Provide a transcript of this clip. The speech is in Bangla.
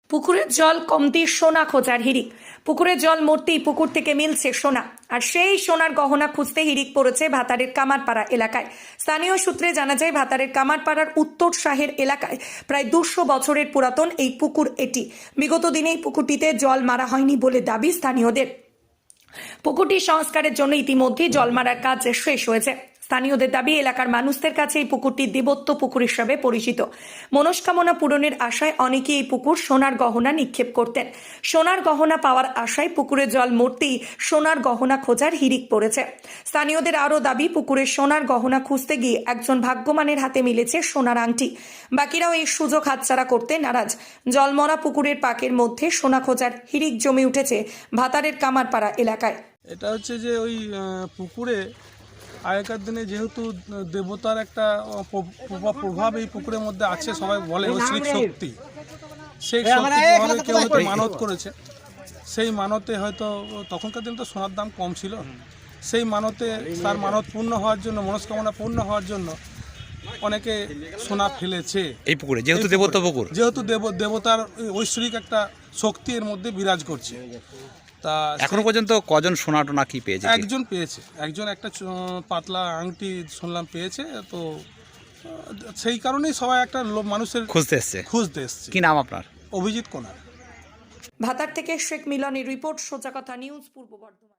পুকুরের জল কমতি সোনা খোঁজার হিড়িক। পুকুরের জল মরতেই পুকুর থেকে মিলছে সোনা, আর সেই সোনার গহনা খুঁজতে হিড়িক পড়েছে ভাতারের কামারপাড়া এলাকায়। স্থানীয় সূত্রে জানা যায়, ভাতারের কামারপাড়ার উত্তর শাহের এলাকায় প্রায় 200 বছরের পুরাতন এই পুকুর এটি। বিগত দিনে এই পুকুরটিতে জল মারা হয়নি বলে দাবি স্থানীয়দের। পুকুরটি সংস্কারের জন্য ইতিমধ্যেই জল মারার কাজ শেষ হয়েছে। স্থানীয়দের দাবি, এলাকার মানুষদের কাছে এই পুকুরটি দেবত্ব পুকুর হিসাবে পরিচিত। মনস্কামনা পূরণের আশায় অনেকেই এই পুকুর সোনার গহনা নিক্ষেপ করতেন। সোনার গহনা পাওয়ার আশায় পুকুরের জল মরতেই সোনার গহনা খোঁজার হিড়িক পড়েছে। স্থানীয়দের আরও দাবি, পুকুরের সোনার গহনা খুঁজতে গিয়ে একজন ভাগ্যবানের হাতে মিলেছে সোনার আংটি। বাকিরাও এই সুযোগ হাতছাড়া করতে নারাজ। জলমরা পুকুরের পাকের মধ্যে সোনা খোঁজার হিড়িক জমে উঠেছে ভাতারের কামারপাড়া এলাকায়। এটা হচ্ছে যে ওই পুকুরে আগেকার দিনে যেহেতু দেবতার একটা প্রভাব এই পুকুরের মধ্যে আছে, সবাই বলে ঐশ্বরিক শক্তি, সেই শক্তি কেউ হয়তো মানত করেছে। সেই মানতে হয়তো তখনকার দিনে তো সোনার দাম কম ছিল, সেই মানতে তার মানত পূর্ণ হওয়ার জন্য, মনস্কামনা পূর্ণ হওয়ার জন্য অনেকে সোনা ফেলেছে এই পুকুরে। যেহেতু দেবতা পুকুর, যেহেতু দেবতার ঐশ্বরিক একটা শক্তি এর মধ্যে বিরাজ করছে। তা এখনো পর্যন্ত কজন সোনা টোনা কি পেয়েছে? একজন পেয়েছে, একজন একটা পাতলা আংটি শুনলাম পেয়েছে। তো সেই কারণেই সবাই একটা মানুষের খুঁজতে এসছে। কি নাম আপনার? অভিজিৎ কোনার। ভাতার থেকে শেখ মিলনের রিপোর্ট, সোজা কথা নিউজ, পূর্ব বর্ধমান।